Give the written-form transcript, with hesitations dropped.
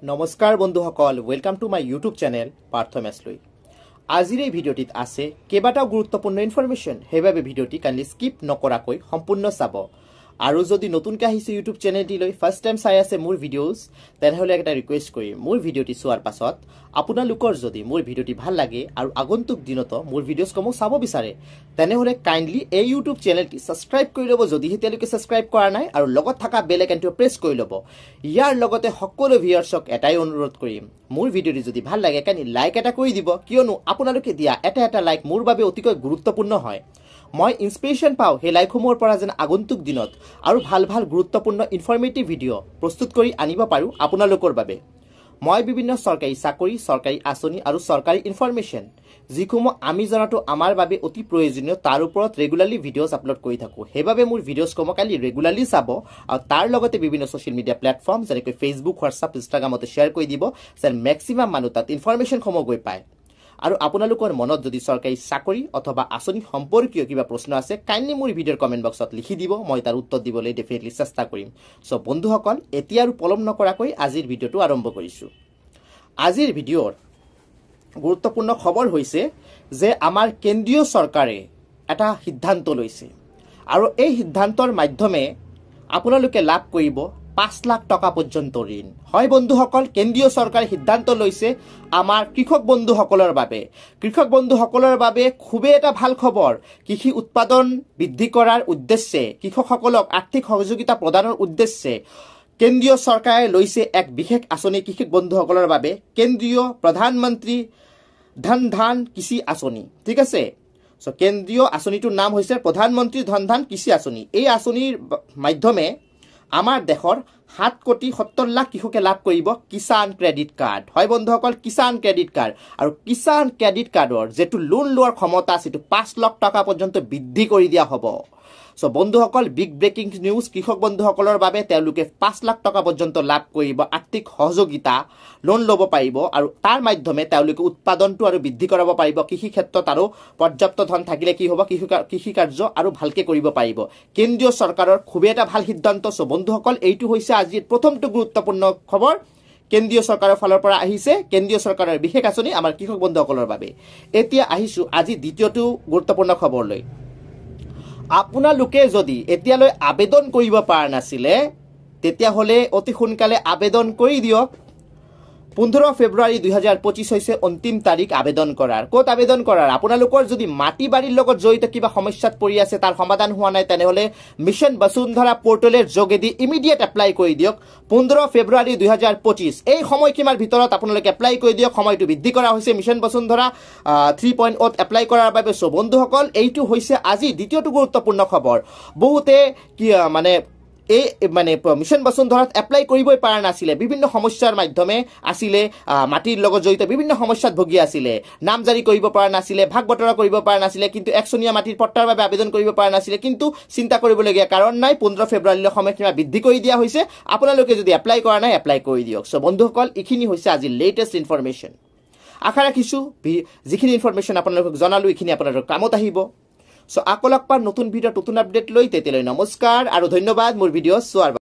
নমস্কাৰ বন্ধুসকল, welcome to my YouTube channel পাৰ্থমেছলৈ। আজিৰ এই ভিডিঅ'টিত আছে কেইবাটাও গুৰুত্বপূৰ্ণ ইনফৰমেশ্যন, সেইবাবে ভিডিঅ'টি কাইণ্ডলি স্কিপ নকৰাকৈ সম্পূৰ্ণ চাব। আৰু যদি নতুনকৈ আহিছে ইউটিউব চেনেলটিলৈ, ফাৰ্ষ্ট টাইম চাই আছে মোৰ ভিডিঅ'জ, তেনেহ'লে এটা ৰিকুৱেষ্ট কৰিম, মোৰ ভিডিঅ'টি চোৱাৰ পাছত আপোনালোকৰ যদি মোৰ ভিডিঅ'টি ভাল লাগে আৰু আগন্তুক দিনতো মোৰ ভিডিঅ'জসমূহ চাব বিচাৰে, তেনেহ'লে কাইণ্ডলি এই ইউটিউব চেনেলটি ছাবস্ক্ৰাইব কৰি ল'ব যদি এতিয়ালৈকে ছাবস্ক্ৰাইব কৰা নাই, আৰু লগত থকা বেল আইকনটো প্ৰেছ কৰি ল'ব। ইয়াৰ লগতে সকলো ভিউৱাৰ্ছক এটাই অনুৰোধ কৰিম, মোৰ ভিডিঅ'টি যদি ভাল লাগে কাইণ্ডলি লাইক এটা কৰি দিব, কিয়নো আপোনালোকে দিয়া এটা লাইক মোৰ বাবে অতিকৈ গুৰুত্বপূৰ্ণ হয়। মই ইনস্পিৰেশ্যন পাওঁ সেই লাইকসমূহৰ পৰা যেন আগন্তুক দিনত আৰু ভাল গুৰুত্বপূৰ্ণ ইনফৰ্মেটিভ ভিডিঅ' প্ৰস্তুত কৰি আনিব পাৰোঁ আপোনালোকৰ বাবে। মই বিভিন্ন চৰকাৰী চাকৰি, চৰকাৰী আঁচনি আৰু চৰকাৰী ইনফৰমেশ্যন যিসমূহ আমি জনাটো আমাৰ বাবে অতি প্ৰয়োজনীয়, তাৰ ওপৰত ৰেগুলাৰলি ভিডিঅ'জ আপলোড কৰি থাকোঁ। সেইবাবে মোৰ ভিডিঅ'জসমূহ কালি ৰেগুলাৰলি চাব, আৰু তাৰ লগতে বিভিন্ন ছ'চিয়েল মিডিয়া প্লেটফৰ্ম যেনেকৈ ফেচবুক, হোৱাটছআপ, ইনষ্টাগ্ৰামতে শ্বেয়াৰ কৰি দিব, যেন মেক্সিমাম মানুহ তাত ইনফৰমেশ্যনসমূহ গৈ পায়। আৰু আপোনালোকৰ মনত যদি চৰকাৰী চাকৰি অথবা আঁচনি সম্পৰ্কীয় কিবা প্ৰশ্ন আছে, কাইণ্ডলি মোৰ ভিডিঅ'ৰ কমেণ্ট বক্সত লিখি দিব, মই তাৰ উত্তৰ দিবলৈ ডেফিনেটলি চেষ্টা কৰিম। চ' বন্ধুসকল, এতিয়া আৰু পলম নকৰাকৈ আজিৰ ভিডিঅ'টো আৰম্ভ কৰিছোঁ। আজিৰ ভিডিঅ'ৰ গুৰুত্বপূৰ্ণ খবৰ হৈছে যে আমাৰ কেন্দ্ৰীয় চৰকাৰে এটা সিদ্ধান্ত লৈছে, আৰু এই সিদ্ধান্তৰ মাধ্যমে আপোনালোকে লাভ কৰিব 5 লাখ টকা পৰ্যন্ত ঋণ। হয় বন্ধুসকল, কেন্দ্ৰীয় চৰকাৰে সিদ্ধান্ত লৈছে আমাৰ কৃষক বন্ধুসকলৰ বাবে। কৃষক বন্ধুসকলৰ বাবে খুবেই এটা ভাল খবৰ। কৃষি উৎপাদন বৃদ্ধি কৰাৰ উদ্দেশ্যে, কৃষকসকলক আৰ্থিক সহযোগিতা প্ৰদানৰ উদ্দেশ্যে কেন্দ্ৰীয় চৰকাৰে লৈছে এক বিশেষ আঁচনি কৃষক বন্ধুসকলৰ বাবে, কেন্দ্ৰীয় প্ৰধানমন্ত্ৰী ধন কৃষি আঁচনি। ঠিক আছে, চ' কেন্দ্ৰীয় আঁচনিটোৰ নাম হৈছে প্ৰধানমন্ত্ৰী ধন কৃষি আঁচনি। এই আঁচনিৰ মাধ্যমে আমাৰ দেশৰ 7,70,00,000 কৃষকে লাভ কৰিব কিষাণ ক্ৰেডিট কাৰ্ড। হয় বন্ধুসকল, কিষাণ ক্ৰেডিট কাৰ্ড, আৰু কিষাণ ক্ৰেডিট কাৰ্ডৰ যিটো লোন লোৱাৰ ক্ষমতা আছে, সেইটো 5 লাখ টকা পৰ্যন্ত বৃদ্ধি কৰি দিয়া হ'ব। চ' বন্ধুসকল, বিগ ব্ৰেকিং নিউজ, কৃষক বন্ধুসকলৰ বাবে তেওঁলোকে 5 লাখ টকা পৰ্যন্ত লাভ কৰিব আৰ্থিক সহযোগিতা, লোন ল'ব পাৰিব, আৰু তাৰ মাধ্যমে তেওঁলোকে উৎপাদনটো আৰু বৃদ্ধি কৰাব পাৰিব। কৃষি ক্ষেত্ৰত আৰু পৰ্যাপ্ত ধন থাকিলে কি হ'ব, কৃষি কাৰ্য আৰু ভালকৈ কৰিব পাৰিব। কেন্দ্ৰীয় চৰকাৰৰ খুবেই এটা ভাল সিদ্ধান্ত। চ' বন্ধুসকল, এইটো হৈছে আজিৰ প্ৰথমটো গুৰুত্বপূৰ্ণ খবৰ, কেন্দ্ৰীয় চৰকাৰৰ ফালৰ পৰা আহিছে, কেন্দ্ৰীয় চৰকাৰৰ বিশেষ আঁচনি আমাৰ কৃষক বন্ধুসকলৰ বাবে। এতিয়া আহিছোঁ আজি দ্বিতীয়টো গুৰুত্বপূৰ্ণ খবৰলৈ। আপোনালোকে যদি এতিয়ালৈ আবেদন কৰিব পৰা নাছিলে, তেতিয়াহ'লে অতি সোনকালে আবেদন কৰি দিয়ক। 15 ফেব্ৰুৱাৰী 2025 হৈছে অন্তিম তাৰিখ আবেদন কৰাৰ। ক'ত আবেদন কৰাৰ? আপোনালোকৰ যদি মাটি বাৰীৰ লগত জড়িত কিবা সমস্যাত পৰি আছে, তাৰ সমাধান হোৱা নাই, তেনেহ'লে মিছন বসুন্ধৰা পৰ্টেলৰ যোগেদি ইমিডিয়েট এপ্লাই কৰি দিয়ক। 15 ফেব্ৰুৱাৰী 2025 এই সময়সীমাৰ ভিতৰত আপোনালোকে এপ্লাই কৰি দিয়ক। সময়টো বৃদ্ধি কৰা হৈছে মিছন বসুন্ধৰা 3.0 এপ্লাই কৰাৰ বাবে। চ' বন্ধুসকল, এইটো হৈছে আজি দ্বিতীয়টো গুৰুত্বপূৰ্ণ খবৰ। বহুতে এই মিছন বসুন্ধৰাত এপ্লাই কৰিবই পৰা নাছিলে, বিভিন্ন সমস্যাৰ মাধ্যমে আছিলে, মাটিৰ লগত জড়িত বিভিন্ন সমস্যাত ভুগি আছিলে, নাম জাৰি কৰিব পৰা নাছিলে, ভাগ বতৰা কৰিব পৰা নাছিলে, কিন্তু একচনীয়া মাটিৰ পট্টাৰ বাবে আবেদন কৰিব পৰা নাছিলে। কিন্তু চিন্তা কৰিবলগীয়া কাৰণ নাই, 15 ফেব্ৰুৱাৰীলৈ সময়সীমা বৃদ্ধি কৰি দিয়া হৈছে। আপোনালোকে যদি এপ্লাই কৰা নাই, এপ্লাই কৰি দিয়ক। চ' বন্ধুসকল, এইখিনি হৈছে আজি লেটেষ্ট ইনফৰমেশ্যন। আশা ৰাখিছোঁ যিখিনি ইনফৰমেশ্যন আপোনালোকক জনালোঁ, এইখিনি আপোনালোকৰ কামত আহিব। চ' আকৌ লগ পাম নতুন ভিডিঅ', নতুন আপডেট লৈ। তেতিয়ালৈ নমস্কাৰ আৰু ধন্যবাদ মোৰ ভিডিঅ' চোৱাৰ বাবে।